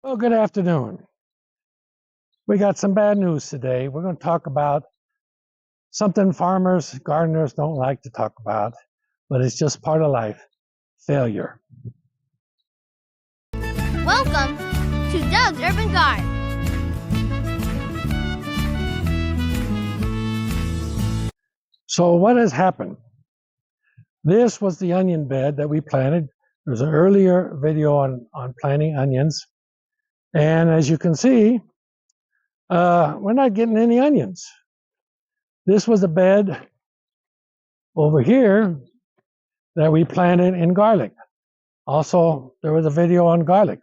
Oh, good afternoon. We got some bad news today. We're going to talk about something farmers, gardeners don't like to talk about, but it's just part of life: failure. Welcome to Doug's Urban Garden. So, what has happened? This was the onion bed that we planted. There's an earlier video on planting onions. And as you can see, we're not getting any onions. This was a bed over here that we planted in garlic. Also, there was a video on garlic.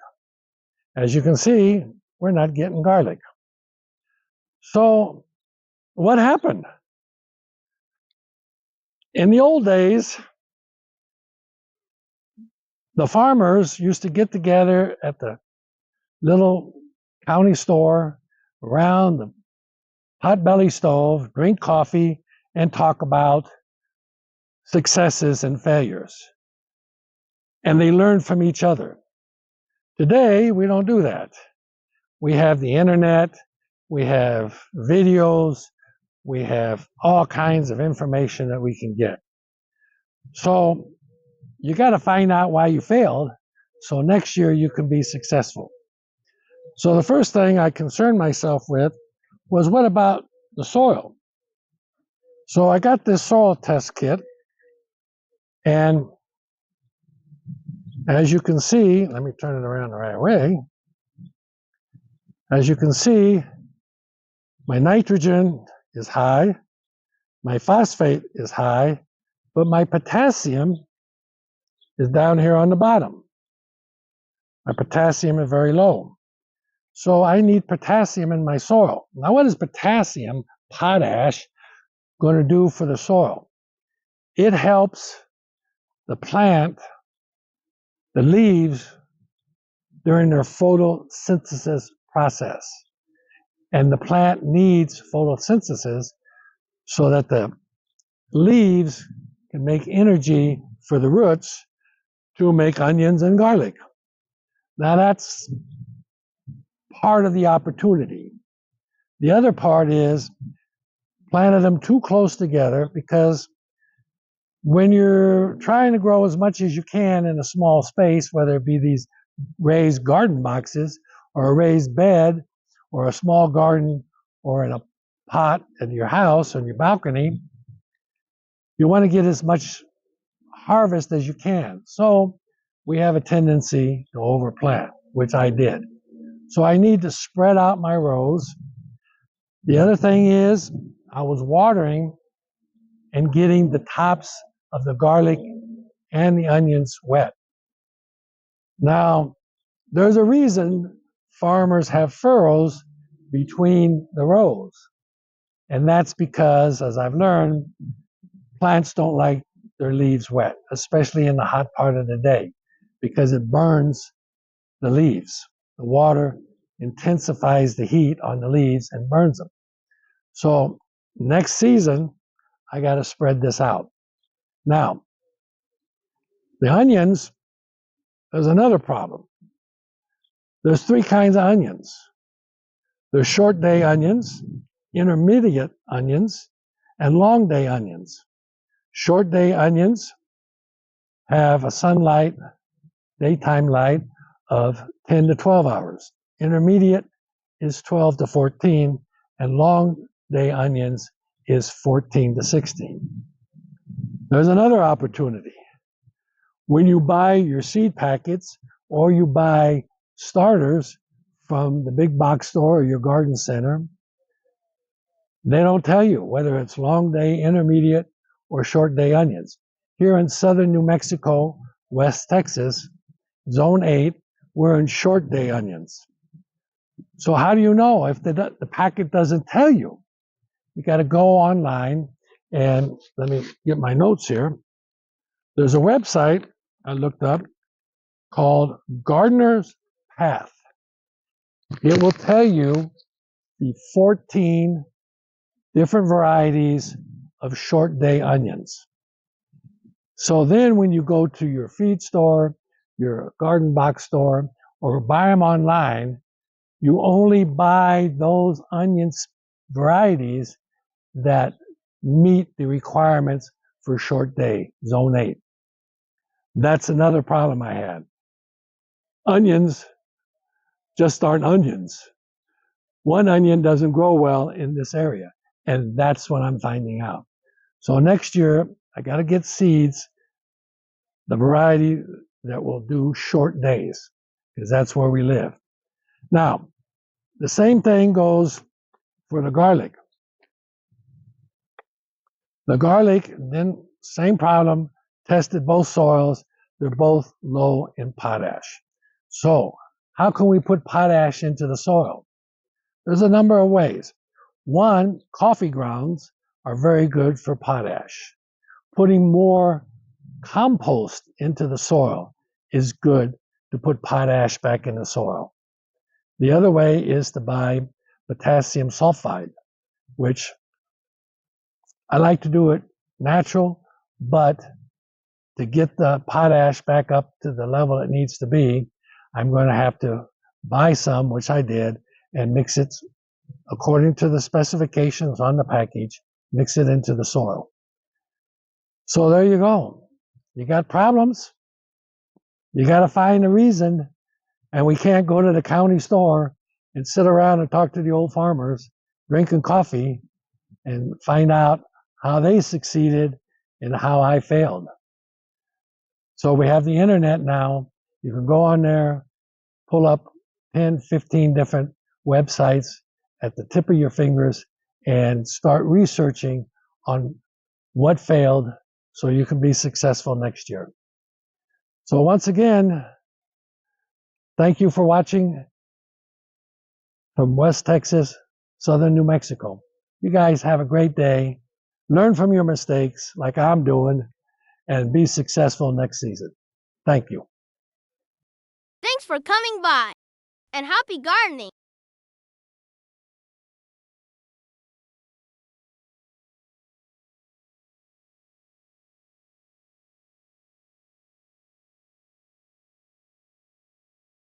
As you can see, we're not getting garlic. So, what happened? In the old days, the farmers used to get together at the little county store around the potbelly stove, drink coffee, and talk about successes and failures. And they learned from each other. Today, we don't do that. We have the internet, we have videos, we have all kinds of information that we can get. So you got to find out why you failed so next year you can be successful. So the first thing I concerned myself with was, what about the soil? So I got this soil test kit, and as you can see, let me turn it around the right way. As you can see, my nitrogen is high, my phosphate is high, but my potassium is down here on the bottom. My potassium is very low. So I need potassium in my soil. Now, what is potassium, potash, going to do for the soil? It helps the plant, the leaves, during their photosynthesis process. And the plant needs photosynthesis so that the leaves can make energy for the roots to make onions and garlic. Now, that's part of the opportunity. The other part is planted them too close together, because when you're trying to grow as much as you can in a small space, whether it be these raised garden boxes or a raised bed or a small garden or in a pot in your house on your balcony, you want to get as much harvest as you can. So we have a tendency to overplant, which I did. So I need to spread out my rows. The other thing is, I was watering and getting the tops of the garlic and the onions wet. Now, there's a reason farmers have furrows between the rows. And that's because, as I've learned, plants don't like their leaves wet, especially in the hot part of the day, because it burns the leaves. The water intensifies the heat on the leaves and burns them. So next season, I got to spread this out. Now, the onions, there's another problem. There's three kinds of onions. There's short day onions, intermediate onions, and long day onions. Short day onions have a sunlight, daytime light of 10 to 12 hours. Intermediate is 12 to 14, and long day onions is 14 to 16. There's another opportunity. When you buy your seed packets or you buy starters from the big box store or your garden center, they don't tell you whether it's long day, intermediate, or short day onions. Here in southern New Mexico, West Texas, Zone 8, we're in short day onions. So how do you know if the packet doesn't tell you? You got to go online, and let me get my notes here. There's a website I looked up called Gardener's Path. It will tell you the 14 different varieties of short day onions. So then when you go to your feed store, your garden box store, or buy them online, you only buy those onion varieties that meet the requirements for short day, zone 8. That's another problem I had. Onions just aren't onions. One onion doesn't grow well in this area, and that's what I'm finding out. So next year, I got to get seeds, the variety that will do short days, because that's where we live. Now, the same thing goes for the garlic. The garlic, then same problem, tested both soils. They're both low in potash. So how can we put potash into the soil? There's a number of ways. One, coffee grounds are very good for potash. Putting more compost into the soil is good to put potash back in the soil. The other way is to buy potassium sulfide, which I like to do it natural, but to get the potash back up to the level it needs to be, I'm going to have to buy some, which I did, and mix it according to the specifications on the package, mix it into the soil. So there you go. You got problems. You got to find a reason, and we can't go to the county store and sit around and talk to the old farmers, drinking coffee, and find out how they succeeded and how I failed. So we have the internet now. You can go on there, pull up 10, 15 different websites at the tip of your fingers and start researching on what failed so you can be successful next year. So once again, thank you for watching from West Texas, Southern New Mexico. You guys have a great day. Learn from your mistakes like I'm doing and be successful next season. Thank you. Thanks for coming by, and happy gardening!